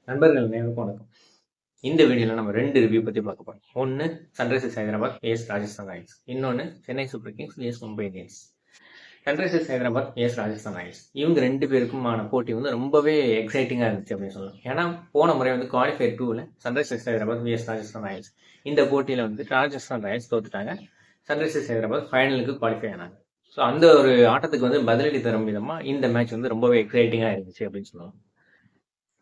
நண்பர்கள் அனைவருக்கும் வணக்கம். இந்த வீடியோவில் நம்ம 2 ரிவ்யூ பற்றி பார்க்க போறோம். ஒன்று சன்ரைசர்ஸ் ஹைதராபாத் ஏஸ் ராஜஸ்தான் ராயல்ஸ், இன்னொன்று சென்னை சூப்பர் கிங்ஸ் ஏஸ் மும்பை இந்தியன்ஸ். சன்ரைசர்ஸ் ஹைதராபாத் ஏஸ் ராஜஸ்தான் ராயல்ஸ் இவங்க 2 பேருக்குமான போட்டி வந்து ரொம்பவே எக்ஸைட்டிங்காக இருந்துச்சு அப்படின்னு சொல்லலாம். ஏன்னா போன முறை வந்து குவாலிஃபயர் 2ல் சன்ரைசர்ஸ் ஹைதராபாத் ஏஸ் ராஜஸ்தான் ராயல்ஸ் இந்த போட்டியில் வந்து ராஜஸ்தான் ராயல்ஸ் தோத்துட்டாங்க. சன்ரைசர்ஸ் ஹைதராபாத் ஃபைனலுக்கு குவாலிஃபை ஆனாங்க. ஸோ அந்த ஒரு ஆட்டத்துக்கு வந்து பதிலடி தரும் விதமாக இந்த மேட்ச் வந்து ரொம்பவே எக்ஸைட்டிங்காக இருந்துச்சு அப்படின்னு சொல்லலாம்.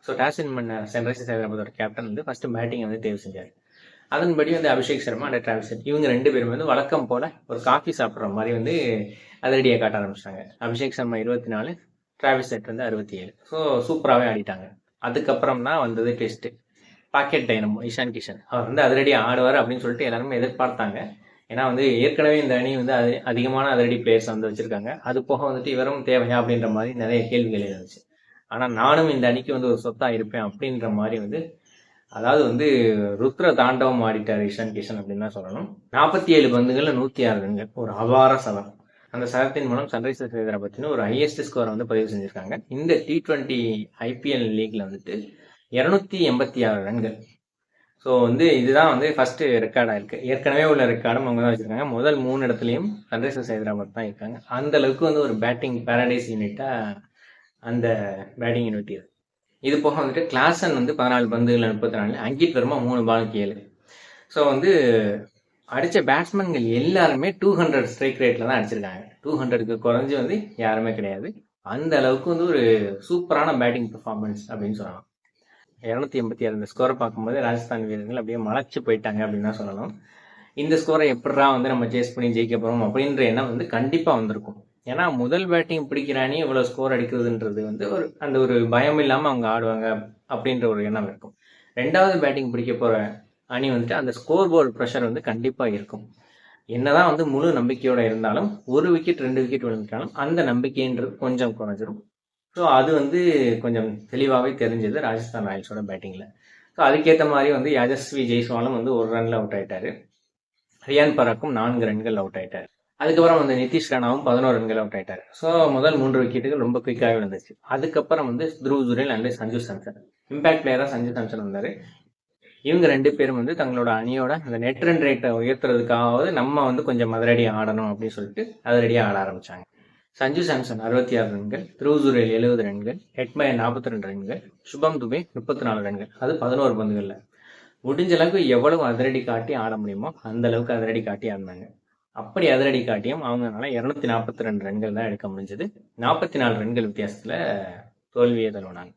ஸோ டாஸ் பண்ண சன்ரைசர்ஸ் ஹைதராபாத்தோட கேப்டன் வந்து ஃபர்ஸ்ட் பேட்டிங் வந்து தேர்வு செஞ்சார். அதன்படி வந்து Abhishek Sharma and Travis head இவங்க 2 பேரும் வந்து வழக்கம் போல ஒரு காஃபி சாப்பிட்ற மாதிரி வந்து அதிரடியாக காட்ட ஆரம்பிச்சிட்டாங்க. அபிஷேக் சர்மா 24, டிராவிஸ் ஹெட் வந்து 67. ஸோ சூப்பராகவே ஆடிட்டாங்க. அதுக்கப்புறம் தான் வந்தது test. Pocket dynamo Ishan Kishan அவர் வந்து அதிரடியாக ஆடுவார் அப்படின்னு சொல்லிட்டு எல்லாருமே எதிர்பார்த்தாங்க. ஏன்னா வந்து ஏற்கனவே இந்த அணி வந்து அதிகமான அதிரடி பிளேயர்ஸ் வந்து வச்சிருக்காங்க. அது போக வந்துட்டு இவரும் தேவையா அப்படின்ற மாதிரி நிறைய கேள்விகள் இருந்துச்சு. ஆனால் நானும் இந்த அணிக்கு வந்து ஒரு சொத்தா இருப்பேன் அப்படின்ற மாதிரி வந்து அதாவது வந்து ருத்ர தாண்டவம் ஆடிட்டார் இஷான் கிஷன் அப்படின்னு தான் சொல்லணும். 47 பந்துகள்ல 106 ரன்கள், ஒரு அபார சதம். அந்த சதத்தின் மூலம் சன்ரைசர்ஸ் ஹைதராபாத் ஒரு ஹையஸ்ட் ஸ்கோரை வந்து பதிவு செஞ்சிருக்காங்க. இந்த T20 IPL லீக்ல வந்துட்டு 286 ரன்கள். ஸோ வந்து இதுதான் வந்து ஃபர்ஸ்ட் ரெக்கார்டாக இருக்கு. ஏற்கனவே உள்ள ரெக்கார்டும் அவங்க தான் வச்சிருக்காங்க. முதல் 3 இடத்துலையும் சன்ரைசர்ஸ் ஹைதராபாத் தான் இருக்காங்க. அந்த அளவுக்கு வந்து ஒரு பேட்டிங் பேரடைஸ் யூனிட்டா அந்த பேட்டிங் யூனிட் இது. இது போக வந்துட்டு கிளாசன் வந்து 14 பந்துகள் 34, அங்கிட் வர்மா 3 பாலுக்கு 7. ஸோ வந்து அடித்த பேட்ஸ்மேன்கள் எல்லாருமே 200 ஸ்ட்ரைக் ரேட்டில் தான் அடிச்சிருக்காங்க. 200க்கு குறைஞ்சி வந்து யாருமே கிடையாது. அந்த அளவுக்கு வந்து ஒரு சூப்பரான பேட்டிங் பெர்ஃபார்மன்ஸ் அப்படின்னு சொல்லலாம். 286 இந்த ஸ்கோரை பார்க்கும்போது ராஜஸ்தான் வீரர்கள் அப்படியே மலைச்சு போயிட்டாங்க அப்படின்னு தான் சொல்லலாம். இந்த ஸ்கோரை எப்படா வந்து நம்ம சேஸ் பண்ணி ஜெயிக்க போகிறோம் அப்படின்ற எண்ணம் வந்து கண்டிப்பாக வந்திருக்கும். ஏன்னா முதல் பேட்டிங் பிடிக்கிற அணி இவ்வளோ ஸ்கோர் அடிக்கிறதுன்றது வந்து அந்த ஒரு பயம் இல்லாமல் அவங்க ஆடுவாங்க அப்படின்ற ஒரு எண்ணம் இருக்கும். 2வது பேட்டிங் பிடிக்க போகிற அணி வந்துட்டு அந்த ஸ்கோர் போர்டு ப்ரெஷர் வந்து கண்டிப்பாக இருக்கும். என்னதான் வந்து முழு நம்பிக்கையோடு இருந்தாலும் 1 விக்கெட் 2 விக்கெட் விழுந்துட்டாலும் அந்த நம்பிக்கைன்றது கொஞ்சம் குறைஞ்சிரும். ஸோ அது வந்து கொஞ்சம் தெளிவாகவே தெரிஞ்சது ராஜஸ்தான் ராயல்ஸோட பேட்டிங்கில். ஸோ அதுக்கேற்ற மாதிரி வந்து யஜஸ்வி ஜெய்ஸ்வாலும் வந்து 1 ரனில் அவுட் ஆகிட்டாரு. ரியான் பராக்கும் 4 ரன்கள் அவுட் ஆகிட்டார். அதுக்கப்புறம் வந்து நிதிஷ் ராணாவும் 11 ரன்கள் அவுட் ஆகிட்டார். ஸோ முதல் 3 விக்கெட்டுகள் ரொம்ப குயிக்காகவே இருந்துச்சு. அதுக்கப்புறம் வந்து த்ருவ் ஜுரேல் அண்ட் சஞ்சு சாம்சன், இம்பாக்ட் பிளேயராக சஞ்சு சாம்சன் வந்தார். இவங்க 2 பேரும் வந்து தங்களோட அணியோட அந்த நெட் ரன் ரேட்டை உயர்த்துறதுக்காவது நம்ம வந்து கொஞ்சம் அதிரடி ஆடணும் அப்படின்னு சொல்லிட்டு அதிரடியாக ஆட ஆரம்பிச்சாங்க. சஞ்சு சாம்சன் 66 ரன்கள், த்ருவ் ஜுரேல் 70 ரன்கள், ஹெட்மயர் 42 ரன்கள், சுபம் துபே 34 ரன்கள், அது 11 பந்துகளில். முடிஞ்ச அளவுக்கு எவ்வளவு அதிரடி காட்டி ஆட முடியுமோ அந்த அளவுக்கு அதிரடி காட்டி ஆடினாங்க. அப்படி அதிரடி காட்டியும் அவங்களால 242 ரன்கள் தான் எடுக்க முடிஞ்சது. 44 ரன்கள் வித்தியாசத்தில் தோல்வியை தழுவினாங்க.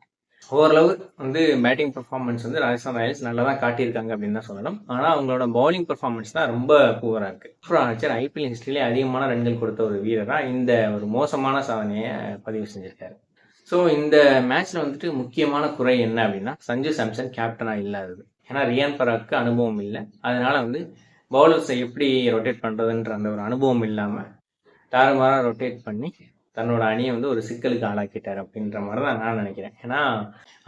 ஓரளவு வந்து பேட்டிங் பெர்ஃபார்மன்ஸ் வந்து ராஜஸ்தான் ராயல்ஸ் நல்லா தான் காட்டியிருக்காங்க அப்படின்னு தான் சொல்லணும். ஆனால் அவங்களோட பவுலிங் பெர்ஃபார்மன்ஸ் தான் ரொம்ப புவராக இருக்குது. ஆர்ச்சர் IPL ஹிஸ்ட்ரியிலே அதிகமான ரன்கள் கொடுத்த ஒரு வீரராக இந்த ஒரு மோசமான சாதனையை பதிவு செஞ்சிருக்காரு. ஸோ இந்த மேட்ச்சில் வந்துட்டு முக்கியமான குறை என்ன அப்படின்னா சஞ்சு சாம்சன் கேப்டனாக இல்லாதது. ஏன்னா ரியான் பராக்கு அனுபவம் இல்லை. அதனால வந்து பவுலர்ஸை எப்படி ரொட்டேட் பண்ணுறதுன்ற அந்த ஒரு அனுபவம் இல்லாமல் தாறுமாறாக ரொட்டேட் பண்ணி தன்னோட அணியை வந்து ஒரு சிக்கலுக்கு ஆளாக்கிட்டார் அப்படின்ற மாதிரி தான் நான் நினைக்கிறேன். ஏன்னா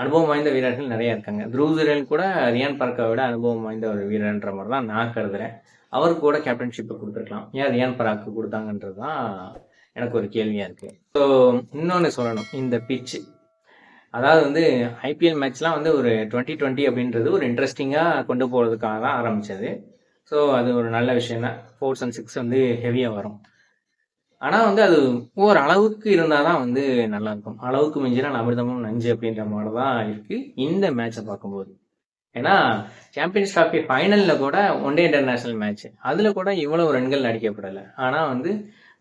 அனுபவம் வாய்ந்த வீரர்கள் நிறைய இருக்காங்க. த்ருவ் ஜுரேல் கூட ரியான் பராக்கை விட அனுபவம் வாய்ந்த ஒரு வீரர்ன்ற மாதிரி தான் நான் கருதுறேன். அவருக்கு கூட கேப்டன்ஷிப்பை கொடுத்துருக்கலாம். ஏன் ரியான் பராக்கு கொடுத்தாங்கன்றது தான் எனக்கு ஒரு கேள்வியாக இருக்குது. ஸோ இன்னொன்று சொல்லணும், இந்த பிச்சு அதாவது வந்து IPL மேட்ச்லாம் வந்து ஒரு 2020 அப்படின்றது ஒரு இன்ட்ரெஸ்டிங்காக கொண்டு போகிறதுக்காக தான் ஆரம்பித்தது. ஸோ அது ஒரு நல்ல விஷயம் தான். 4s and 6 வந்து ஹெவியாக வரும். ஆனால் வந்து அது ஒரு அளவுக்கு இருந்தால் தான் வந்து நல்லாயிருக்கும். அளவுக்கு மிஞ்சினா அமிர்தமும் நஞ்சு அப்படின்ற மாதிரி தான் இருக்குது இந்த மேட்சை பார்க்கும்போது. ஏன்னா சாம்பியன்ஸ் டிராஃபி ஃபைனலில் கூட ஒன் டே இன்டர்நேஷ்னல் மேட்ச் அதில் கூட இவ்வளவு ரன்கள் அடிக்கப்படலை. ஆனால் வந்து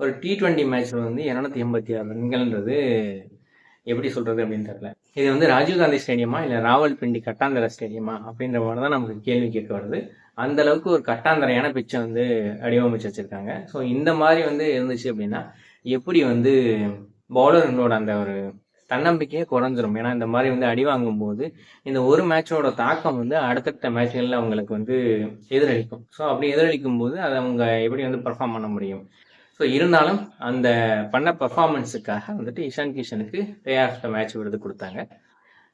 ஒரு T20 மேட்ச்சில் வந்து 286 ரன்கள்ன்றது எப்படி சொல்கிறது அப்படின்னு தெரியல. இது வந்து ராஜீவ்காந்தி ஸ்டேடியமா இல்லை ராவல்பிண்டி கட்டாந்தர ஸ்டேடியமா அப்படின்ற மாதிரி தான் நமக்கு கேள்வி கேட்க வருது. அந்த அளவுக்கு ஒரு கட்டாந்தரையான பிச்சை வந்து வடிவமைச்சு வச்சுருக்காங்க. ஸோ இந்த மாதிரி வந்து இருந்துச்சு அப்படின்னா எப்படி வந்து பவுலர்களோட அந்த ஒரு தன்னம்பிக்கையே குறைஞ்சிரும். ஏன்னா இந்த மாதிரி வந்து அடி வாங்கும்போது இந்த ஒரு மேட்சோட தாக்கம் வந்து அடுத்தடுத்த மேட்ச்களில் அவங்களுக்கு வந்து எதிரொலிக்கும். ஸோ அப்படி எதிரொலிக்கும் போது அதை அவங்க எப்படி வந்து பர்ஃபார்ம் பண்ண முடியும். ஸோ இருந்தாலும் அந்த பண்ண பர்ஃபார்மன்ஸுக்காக வந்துட்டு இஷான் கிஷனுக்கு பிளேயர் ஆஃப் த மேட்ச் விருது கொடுத்தாங்க.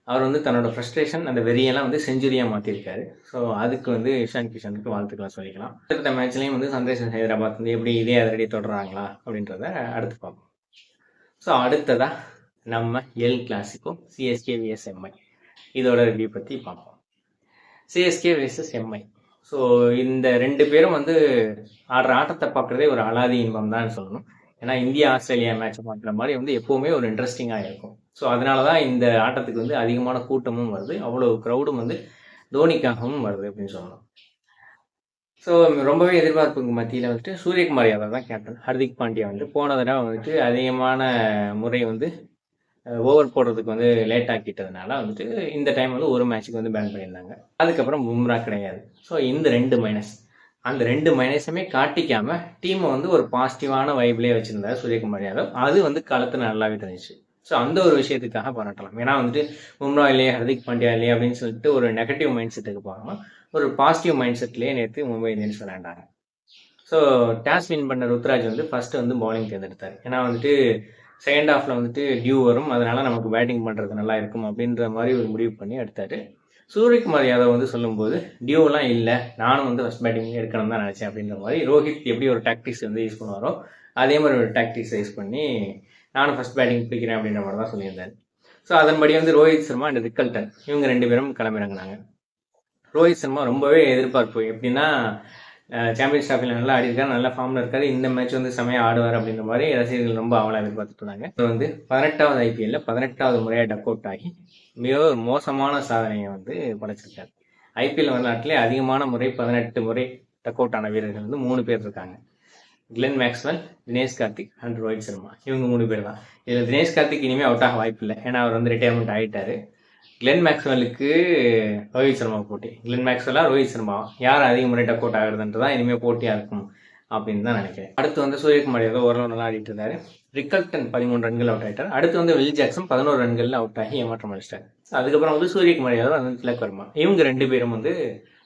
அவர் வந்து தன்னோட ஃப்ரஸ்ட்ரேஷன் அந்த வெறியெல்லாம் வந்து செஞ்சுரியாக மாற்றிருக்காரு. ஸோ அதுக்கு வந்து இஷான் கிஷனுக்கு வாழ்த்துக்களை சொல்லிக்கலாம். அடுத்த மேட்ச்லேயும் வந்து சன்ரைசர்ஸ் ஹைதராபாத் வந்து எப்படி இதே அதிரடி தொடர்றாங்களா அப்படின்றத அடுத்து பார்ப்போம். ஸோ அடுத்ததாக நம்ம L Clasico CSK vs MI. இதோட ரிவ்யூ பற்றி பார்ப்போம். CSK versus Mi. ஸோ இந்த ரெண்டு பேரும் வந்து ஆடுற ஆட்டத்தை பார்க்குறதே ஒரு அலாதி இன்பம் தான் சொல்லணும். ஏன்னா இந்தியா ஆஸ்திரேலியா மேட்சை பார்க்குற மாதிரி வந்து எப்போவுமே ஒரு இன்ட்ரெஸ்டிங்காக இருக்கும். ஸோ அதனால தான் இந்த ஆட்டத்துக்கு வந்து அதிகமான கூட்டமும் வருது, அவ்வளோ க்ரௌடும் வந்து தோனிக்காகவும் வருது அப்படின்னு சொல்லணும். ஸோ ரொம்பவே எதிர்பார்ப்புக்கு மத்தியில் வந்துட்டு சூரியகுமார் யாதவ் தான் கேப்டன். ஹர்திக் பாண்டியா வந்து போன தடவை வந்துட்டு அதிகமான முறை வந்து ஓவர் போடுறதுக்கு வந்து லேட் ஆக்கிட்டதுனால வந்துட்டு இந்த டைம் வந்து ஒரு மேட்ச்சுக்கு வந்து பேன் பண்ணியிருந்தாங்க. அதுக்கப்புறம் பும்ரா கிடையாது. ஸோ இந்த 2 மைனஸ், அந்த 2 மைனஸுமே காட்டிக்காம டீமை வந்து ஒரு பாசிட்டிவான வைப்லேயே வச்சிருந்தாரு சூரியகுமார் யாதவ். அது வந்து களத்தில் நல்லாவே தெரிஞ்சிச்சு. ஸோ அந்த ஒரு விஷயத்துக்காக பாராட்டலாம். ஏன்னா வந்துட்டு பும்ரா இல்லையே, ஹர்திக் பாண்டியா இல்லையே அப்படின்னு சொல்லிட்டு ஒரு நெகட்டிவ் மைண்ட் செட்டுக்கு போகாமல் ஒரு பாசிட்டிவ் மைண்ட் செட்லேயே நேற்று மும்பை இந்தியன்ஸ் விளையாண்டாங்க. ஸோ டாஸ் வின் பண்ண ருத்ராஜ் வந்து ஃபர்ஸ்ட் வந்து பவுலிங் தேர்ந்தெடுத்தார். ஏன்னா வந்துட்டு செகண்ட் ஹாஃப்ல வந்துட்டு டியூ வரும், அதனால நமக்கு பேட்டிங் பண்ணுறது நல்லா இருக்கும் அப்படின்ற மாதிரி ஒரு முடிவு பண்ணி எடுத்தார். சூரியகுமார் யாதவ் வந்து சொல்லும்போது டியூலாம் இல்லை, நானும் வந்து ஃபர்ஸ்ட் பேட்டிங் எடுக்கணும் தான் நினச்சேன் அப்படின்ற மாதிரி ரோஹித் எப்படி ஒரு டாக்டிக்ஸ் வந்து யூஸ் பண்ணுவாரோ அதே மாதிரி ஒரு டாக்டிக்ஸை யூஸ் பண்ணி நானும் ஃபர்ஸ்ட் பேட்டிங் பிடிக்கிறேன் அப்படின்ற மாதிரி தான் சொல்லியிருந்தார். ஸோ அதன்படி வந்து ரோஹித் சர்மா அண்ட் ரிக்கல்டன் இவங்க 2 பேரும் கிளம்பிறங்கினாங்க. ரோஹித் சர்மா ரொம்பவே எதிர்பார்ப்பு எப்படின்னா சாம்பியன்ஸ் டிராஃபியில் நல்லா ஆடிருக்காரு, நல்ல ஃபார்மில் இருக்காரு, இந்த மேட்ச் வந்து செமையாக ஆடுவார் அப்படின்ற மாதிரி ரசிகர்கள் ரொம்ப அவளாக எதிர்பார்த்துட்டு இருந்தாங்க. இப்போ வந்து 18வது ஐபிஎல்ல 18வது முறையாக டக் அவுட் ஆகி மிக ஒரு மோசமான சாதனையை வந்து படைச்சிருக்காரு. ஐபிஎல் வரலாற்றிலே அதிகமான முறை 18 முறை டக் அவுட் ஆன வீரர்கள் வந்து 3 பேர் இருக்காங்க. Glenn Maxwell, Dinesh Karthik and Rohit Sharma. இவங்க 3 பேர் தான். இதில் தினேஷ் கார்த்திக் இனிமேல் அவுட் ஆக வாய்ப்பு இல்லை, ஏன்னா அவர் வந்து ரிட்டையர்மெண்ட் ஆகிட்டாரு. கிளென் மேக்ஸ்வெலுக்கு ரோஹித் சர்மா போட்டி. கிளென் மேக்ஸ்வெல்லா ரோஹித் சர்மா யார் அதிக முறை டக் அவுட் ஆகுறதுன்ட்டு தான் இனிமேல் போட்டியாக இருக்கும் அப்படின்னு தான் நினைக்கிறேன். அடுத்து வந்து சூரியகுமார் ஏதோ ஓரளவு நல்லா ஆடிட்டு இருந்தாரு. ரிக்கல்டன் 13 ரன்கள் அவுட் ஆகிட்டார். அடுத்து வந்து வில் ஜாக்சன் 11 ரன்களில் அவுட் ஆகி ஏமாற்றம் அடிச்சிட்டார். அதுக்கப்புறம் வந்து சூரியகுமார் யாதவ் வந்து திலக் வர்மா, இவங்க 2 பேரும் வந்து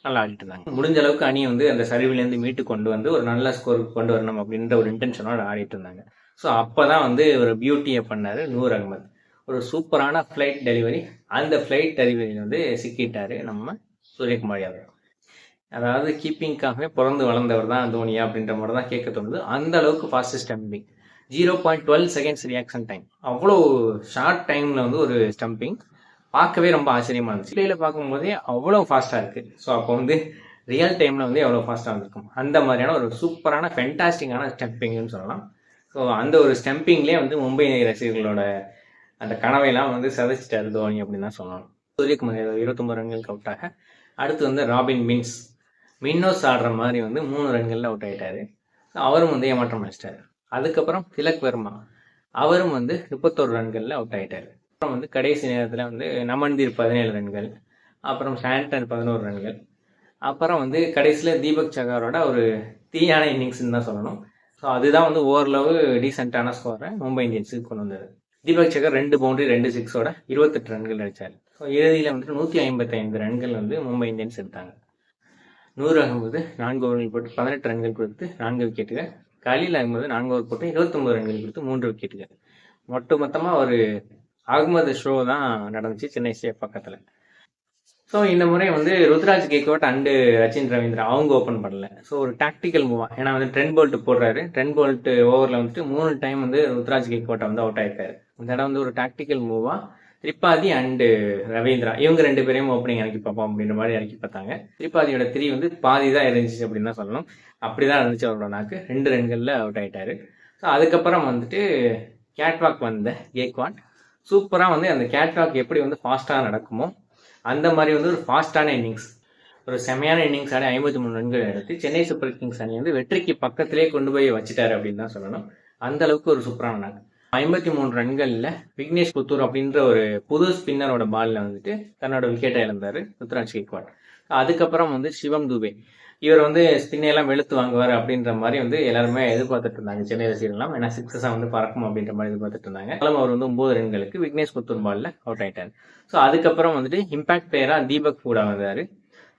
நல்லா ஆடிட்டு இருந்தாங்க. முடிஞ்ச அளவுக்கு அணியை வந்து அந்த சரிவிலேருந்து மீட்டு கொண்டு வந்து ஒரு நல்ல ஸ்கோருக்கு கொண்டு வரணும் அப்படின்ற ஒரு இன்டென்ஷனோட ஆடிட்டு இருந்தாங்க. ஸோ அப்போ தான் வந்து ஒரு பியூட்டியை பண்ணார் நூர் அகமது. ஒரு சூப்பரான ஃப்ளைட் டெலிவரி. அந்த ஃப்ளைட் டெலிவரியில் வந்து சிக்கிட்டாரு நம்ம சூரியகுமார் யாதவ். அதாவது கீப்பிங்காகவே பிறந்து வளர்ந்தவர் தான் தோனியா அப்படின்ற மாதிரி தான் கேட்க தோணுது. அந்த அளவுக்கு fastest stumping, 0.12 seconds reaction time, அவ்வளோ ஷார்ட் டைமில் வந்து ஒரு ஸ்டம்பிங் பார்க்கவே ரொம்ப ஆச்சரியமாக இருந்துச்சு. பிளேயில் பார்க்கும்போதே அவ்வளோ ஃபாஸ்ட்டாக இருக்குது. ஸோ அப்போ வந்து ரியல் டைமில் வந்து எவ்வளோ ஃபாஸ்ட்டாக இருந்திருக்கும். அந்த மாதிரியான ஒரு சூப்பரான ஃபென்டாஸ்டிக்கான ஸ்டம்பிங்னு சொல்லலாம். ஸோ அந்த ஒரு ஸ்டம்பிங்லேயே வந்து மும்பை ரசிகர்களோட அந்த கனவையெல்லாம் வந்து சதைச்சிட்டாரு தோனி அப்படின்னு தான் சொல்லணும். சூரியகுமார் யாதவ் 29 ரன்களுக்கு அவுட் ஆக, அடுத்து வந்து ராபின் மின்னோஸ் ஆடுற மாதிரி வந்து 3 ரன்களில் அவுட் ஆகிட்டாரு. அவரும் வந்து ஏமாற்றம் அடிச்சிட்டாரு. அதுக்கப்புறம் திலக் வர்மா, அவரும் வந்து 31 ரன்களில் அவுட் ஆகிட்டாரு. அப்புறம் வந்து கடைசி நேரத்தில் வந்து நமன்தீர் 17 ரன்கள், அப்புறம் சாண்டன் 11 ரன்கள், அப்புறம் வந்து கடைசியில் தீபக் சகாரோட ஒரு தீயான இன்னிங்ஸ்ன்னு தான் சொல்லணும். ஸோ அதுதான் வந்து ஓரளவு டீசெண்டான ஸ்கோரை மும்பை இந்தியன்ஸுக்கு கொண்டு வந்தது. தீபக் சகர் 2 பவுண்டரி 2 சிக்ஸோட 28 ரன்கள் அடித்தார். ஸோ இறுதியில் வந்து 155 ரன்கள் வந்து மும்பை இந்தியன்ஸ் எடுத்தாங்க. நூர் அகமது 4 ஓவர்கள் போட்டு 18 ரன்கள் கொடுத்து 4 விக்கெட்டுகள், கலீல் அகமது 4 ஓவர் போட்டு 29 ரன்கள் கொடுத்து 3 விக்கெட்டுகள். மொத்தமாக ஒரு அகமது ஷோ தான் நடந்துச்சு சென்னை ஸ்டேட் பக்கத்தில். ஸோ இந்த முறை வந்து ருத்ராஜ் கேக்வாட் அண்டு ரச்சின் ரவீந்திரா அவங்க ஓப்பன் பண்ணல. ஸோ ஒரு டாக்டிக்கல் மூவா, ஏன்னா வந்து ட்ரெண்ட் போல்ட் போடுறாரு. ட்ரெண்ட் போல்ட் ஓவரில் வந்துட்டு 3 டைம் வந்து ருத்ராஜ் கேக்வாட்டை வந்து அவுட் ஆயிருக்காரு. இந்த இடம் வந்து ஒரு tactical Muva Tripathi and Ravindra இவங்க 2 பேரையும் ஓப்பனிங் இறக்கி பார்ப்போம் அப்படின்ற மாதிரி இறக்கி பார்த்தாங்க. திரிபாதியோட 3 வந்து பாதி தான் இருந்துச்சு அப்படின்னு தான் சொல்லணும். அப்படி தான் இருந்துச்சு அவரோட நாக்கு. 2 ரன்களில் அவுட் ஆகிட்டாரு. ஸோ அதுக்கப்புறம் வந்துட்டு கேட்வாக் வந்த கேக்வாட் சூப்பராக வந்து அந்த கேட்வாக் எப்படி வந்து ஃபாஸ்ட்டாக நடக்குமோ அந்த மாதிரி வந்து ஒரு ஃபாஸ்டான இன்னிங்ஸ், ஒரு செமையான இன்னிங்ஸ் ஆடி 53 ரன்கள் எடுத்து சென்னை சூப்பர் கிங்ஸ் அணி வந்து வெற்றிக்கு பக்கத்திலே கொண்டு போய் வச்சுட்டாரு அப்படின்னு தான் சொல்லணும். அந்த அளவுக்கு ஒரு சூப்பரான நாள். 53 ரன்களில் விக்னேஷ் புத்தூர் அப்படின்ற ஒரு புது ஸ்பின்னரோட பாலில் வந்துட்டு தன்னோட விக்கெட்டை இழந்தார் ருத்ராஜ் கேக்வாட். அதுக்கப்புறம் வந்து சிவம் துபே, இவர் வந்து ஸ்பின்னெல்லாம் வெளுத்து வாங்குவார் அப்படின்ற மாதிரி வந்து எல்லாருமே எதிர்பார்த்துட்டு இருந்தாங்க சென்னை ரசிகர்கள்லாம். ஏன்னா 6 வந்து பறக்கும் அப்படின்ற மாதிரி எதிர்பார்த்துட்டு இருந்தாங்க. அவர் வந்து 9 ரன்களுக்கு விக்னேஷ் புத்தூர் பாலில் அவுட் ஆயிட்டார். ஸோ அதுக்கப்புறம் வந்துட்டு இம்பாக்ட் பிளேயராக தீபக் கூட வந்தார்.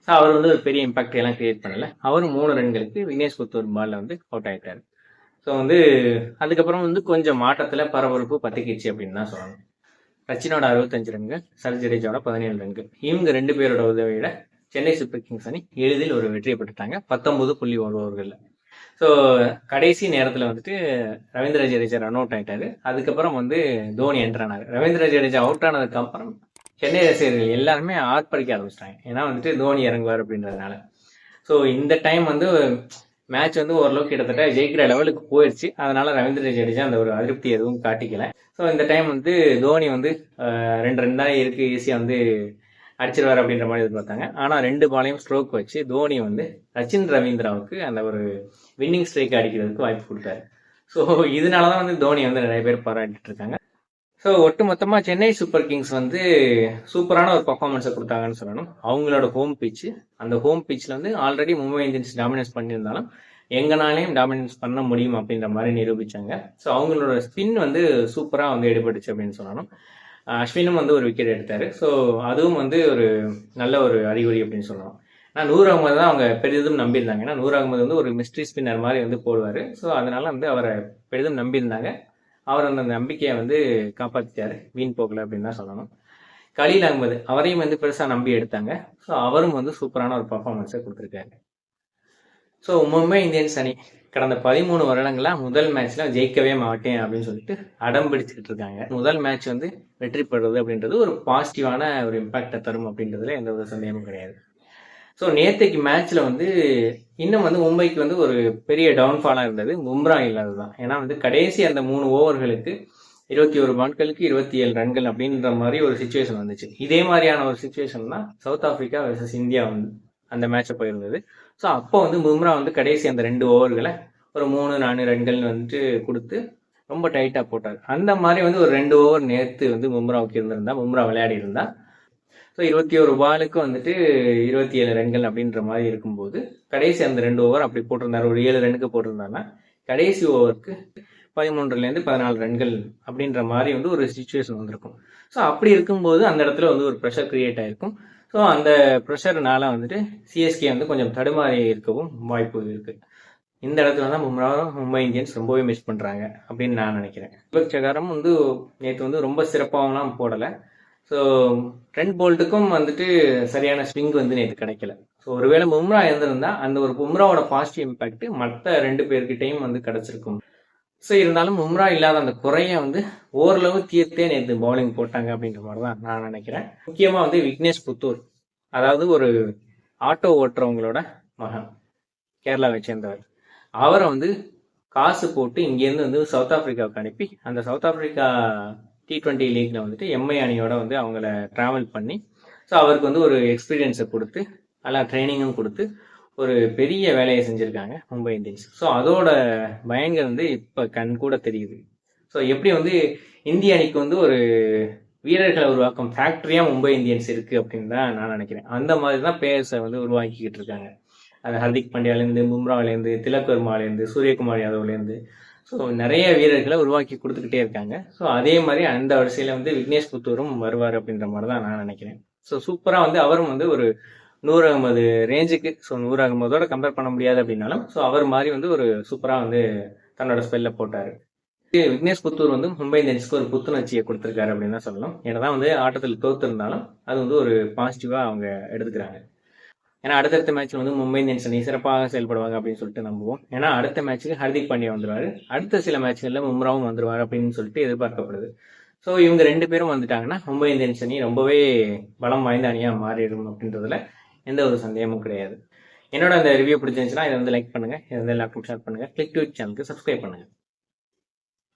ஸோ அவர் வந்து ஒரு பெரிய இம்பாக்ட் எல்லாம் கிரியேட் பண்ணல. அவரும் 3 ரன்களுக்கு விக்னேஷ் புத்தூர் பாலில் வந்து அவுட் ஆயிட்டார். ஸோ வந்து அதுக்கப்புறம் வந்து கொஞ்சம் மாற்றத்தில் பரபரப்பு பத்திக்கிச்சு அப்படின்னு தான் சொல்லணும். சச்சினோட 65 ரன்கள், சர் ஜடேஜாவோட 17 ரன்கள், இவங்க 2 பேரோட உதவியோட சென்னை சூப்பர் கிங்ஸ் அணி எளிதில் ஒரு வெற்றியை பெற்றுட்டாங்க 19.1 ஓவர்களில். ஸோ கடைசி நேரத்தில் வந்துட்டு ரவீந்திர ஜடேஜா ரன் அவுட் ஆகிட்டாரு. அதுக்கப்புறம் வந்து தோனி என்ட்ரு ஆனார். ரவீந்திர ஜடேஜா அவுட் ஆனதுக்கு அப்புறம் சென்னை ரசிகர்கள் எல்லாருமே ஆர்ப்பரிக்க ஆரம்பிச்சிட்டாங்க. ஏன்னா வந்துட்டு தோனி இறங்குவார் அப்படின்றதுனால. ஸோ இந்த டைம் வந்து மேட்ச் வந்து ஓரளவுக்கு கிட்டத்தட்ட ஜெயிக்கிற லெவலுக்கு போயிடுச்சு. அதனால ரவீந்திர ஜடேஜா அந்த ஒரு அதிருப்தி எதுவும் காட்டிக்கல. ஸோ இந்த டைம் வந்து தோனி வந்து 2 ரன் தான் இருக்கு, ஈஸியாக வந்து அடிச்சிருவார் அப்படின்ற மாதிரி எதிர்பார்த்தாங்க. ஆனால் 2 பாலையும் ஸ்ட்ரோக் வச்சு தோனி வந்து சச்சின் ரவீந்திராவுக்கு அந்த ஒரு வின்னிங் ஸ்ட்ரைக் அடிக்கிறதுக்கு வாய்ப்பு கொடுத்தாரு. ஸோ இதனால தான் வந்து தோனி வந்து நிறைய பேர் பாராட்டிட்டு இருக்காங்க. ஸோ ஒட்டுமொத்தமாக சென்னை சூப்பர் கிங்ஸ் வந்து சூப்பரான ஒரு பர்ஃபார்மன்ஸை கொடுத்தாங்கன்னு சொல்லணும். அவங்களோட ஹோம் பிச்சு, அந்த ஹோம் பிச்சில் வந்து ஆல்ரெடி மும்பை இந்தியன்ஸ் டாமினன்ஸ் பண்ணியிருந்தாலும் எங்கனாலையும் டாமினன்ஸ் பண்ண முடியும் அப்படின்ற மாதிரி நிரூபித்தாங்க. ஸோ அவங்களோட ஸ்பின் வந்து சூப்பராக வந்து எடுபட்டுச்சு அப்படின்னு சொல்லணும். அஸ்வினும் வந்து ஒரு விக்கெட் எடுத்தார். ஸோ அதுவும் வந்து ஒரு நல்ல ஒரு அறிகுறி அப்படின்னு சொல்லணும். ஆனால் நூர் அகமது தான் அவங்க பெரிதும் நம்பியிருந்தாங்க. ஏன்னா நூர் அகமது வந்து ஒரு மிஸ்ட்ரி ஸ்பின்னர் மாதிரி வந்து போடுவார். ஸோ அதனால வந்து அவரை பெரிதும் நம்பியிருந்தாங்க. அவர் அந்த நம்பிக்கையை வந்து காப்பாற்றிட்டார், வீண் போகலை அப்படின்னு தான் சொல்லணும். கலீல் அகமது அவரையும் வந்து பெருசாக நம்பி எடுத்தாங்க. ஸோ அவரும் வந்து சூப்பரான ஒரு பர்ஃபார்மன்ஸை கொடுத்துருக்காரு. ஸோ மும்பை இந்தியன்ஸ் அணி கடந்த 13 வருடங்களா முதல் மேட்ச்ல ஜெயிக்கவே மாட்டேன் அப்படின்னு சொல்லிட்டு அடம் பிடிச்சிக்கிட்டு இருக்காங்க. முதல் மேட்ச் வந்து வெற்றி பெறுறது அப்படின்றது ஒரு பாசிட்டிவான ஒரு இம்பாக்டை தரும் அப்படின்றதுல எந்த ஒரு சந்தேகமும் கிடையாது. ஸோ நேற்றைக்கு மேட்ச்சில் வந்து இன்னும் வந்து மும்பைக்கு வந்து ஒரு பெரிய டவுன்ஃபாலாக இருந்தது பும்ரா இல்லாதது தான். ஏன்னா வந்து கடைசி அந்த 3 ஓவர்களுக்கு 21 பால்களுக்கு 27 ரன்கள் அப்படின்ற மாதிரி ஒரு சுச்சுவேஷன் வந்துச்சு. இதே மாதிரியான ஒரு சுச்சுவேஷன் தான் சவுத் ஆப்பிரிக்கா வெர்சஸ் இந்தியா வந்து அந்த மேட்சை போயிருந்தது. ஸோ அப்போ வந்து பும்ரா வந்து கடைசி அந்த 2 ஓவர்களை ஒரு 3-4 ரன்கள் வந்துட்டு கொடுத்து ரொம்ப டைட்டாக போட்டார். அந்த மாதிரி வந்து ஒரு 2 ஓவர் நேற்று வந்து பும்ராவுக்கு இருந்திருந்தா, பும்ரா விளையாடி இருந்தா, ஸோ 21 பாலுக்கு வந்துட்டு 27 ரன்கள் அப்படின்ற மாதிரி இருக்கும்போது கடைசி அந்த 2 ஓவர் அப்படி போட்டிருந்தாரு, ஒரு 7 ரன்னுக்கு போட்டிருந்தாருன்னா கடைசி ஓவருக்கு 13லேருந்து 14 ரன்கள் அப்படின்ற மாதிரி வந்து ஒரு சுச்சுவேஷன் வந்திருக்கும். ஸோ அப்படி இருக்கும்போது அந்த இடத்துல வந்து ஒரு ப்ரெஷர் கிரியேட் ஆகிருக்கும். ஸோ அந்த ப்ரெஷர்னால வந்துட்டு சிஎஸ்கே வந்து கொஞ்சம் தடுமாறி இருக்கவும் வாய்ப்பு இருக்குது. இந்த இடத்துல தான் மும்பை இந்தியன்ஸ் ரொம்பவே மிஸ் பண்ணுறாங்க அப்படின்னு நான் நினைக்கிறேன். தீபக் சகாரம் வந்து நேற்று வந்து ரொம்ப சிறப்பாகலாம் போடலை. ஸோ ட்ரெண்ட் போல்ட்டுக்கும் வந்துட்டு சரியான ஸ்விங் வந்து நேற்று கிடைக்கல. ஸோ ஒருவேளை பும்ரா இருந்திருந்தா அந்த ஒரு பும்ராவோட பாசிட்டிவ் இம்பாக்ட் மற்ற 2 பேர்கிட்டையும் வந்து கிடைச்சிருக்கும். ஸோ இருந்தாலும் பும்ரா இல்லாத அந்த குறைய வந்து ஓரளவு தீர்த்தே நேற்று பவுலிங் போட்டாங்க அப்படின்ற மாதிரி தான் நான் நினைக்கிறேன். முக்கியமாக வந்து விக்னேஷ் புத்தூர், அதாவது ஒரு ஆட்டோ ஓட்டுறவங்களோட மகன், கேரளாவை சேர்ந்தவர். அவரை வந்து காசு போட்டு இங்கேருந்து வந்து சவுத் ஆப்பிரிக்காவுக்கு அனுப்பி அந்த சவுத் ஆப்பிரிக்கா T20 லீக்ல வந்துட்டு எம்ஐ அணியோட வந்து அவங்கள ட்ராவல் பண்ணி ஸோ அவருக்கு வந்து ஒரு எக்ஸ்பீரியன்ஸை கொடுத்து நல்லா ட்ரைனிங்கும் கொடுத்து ஒரு பெரிய வேலையை செஞ்சுருக்காங்க மும்பை இந்தியன்ஸ். ஸோ அதோட பயன்கள் வந்து இப்போ கண் கூட தெரியுது. ஸோ எப்படி வந்து இந்திய அணிக்கு வந்து ஒரு வீரர்களை உருவாக்கும் ஃபேக்ட்ரியாக மும்பை இந்தியன்ஸ் இருக்குது அப்படின்னு தான் நான் நினைக்கிறேன். அந்த மாதிரி தான் பிளேயர்ஸை வந்து உருவாக்கிக்கிட்டு இருக்காங்க. அது ஹர்திக் பாண்டியாலேருந்து, பும்ராவிலேருந்து, திலக் வர்மாலேருந்து, சூரியகுமார் யாதவ்லேருந்து, ஸோ நிறைய வீரர்களை உருவாக்கி கொடுத்துக்கிட்டே இருக்காங்க. ஸோ அதே மாதிரி அந்த வரிசையில் வந்து விக்னேஷ் புத்தூரும் வருவார் அப்படின்ற மாதிரி தான் நான் நினைக்கிறேன். ஸோ சூப்பராக வந்து அவரும் வந்து ஒரு நூர் அகமது ரேஞ்சுக்கு, ஸோ நூர் அகமதோட கம்பேர் பண்ண முடியாது அப்படின்னாலும் ஸோ அவர் மாதிரி வந்து ஒரு சூப்பராக வந்து தன்னோட ஸ்பெல்ல போட்டார். விக்னேஷ் புத்தூர் வந்து மும்பை இந்தியன்ஸ்க்கு ஒரு புத்துணர்ச்சியை கொடுத்துருக்காரு அப்படின்னு தான் சொல்லணும். ஏன்னா வந்து ஆட்டத்தில் தோத்துருந்தாலும் அது வந்து ஒரு பாசிட்டிவாக அவங்க எடுத்துக்கிறாங்க. ஏன்னா அடுத்தடுத்த மேட்ச்ல வந்து மும்பை இந்தியன்ஸ் அணி சிறப்பாக செயல்படுவாங்க அப்படின்னு சொல்லிட்டு நம்புவோம். ஏன்னா அடுத்த மேட்ச்சுக்கு ஹர்திக் பாண்டியா வந்துருவாரு, அடுத்த சில மேட்ச்களில் பும்ராவும் வந்துருவாரு அப்படின்னு சொல்லிட்டு எதிர்பார்க்கப்படுது. ஸோ இவங்க 2 பேரும் வந்துட்டாங்கன்னா மும்பை இந்தியன்ஸ் அணி ரொம்பவே பலம் வாய்ந்த அணியாக மாறிடும் அப்படின்றதுல எந்த ஒரு சந்தேகமும் கிடையாது. என்னோட அந்த ரிவ்யூ பிடிச்சிருந்துச்சுன்னா இதை வந்து லைக் பண்ணுங்க, இதை வந்து எல்லாருக்கும் ஷேர் பண்ணுங்க, கிளிக் டு சேனலுக்கு சப்ஸ்கிரைப் பண்ணுங்க.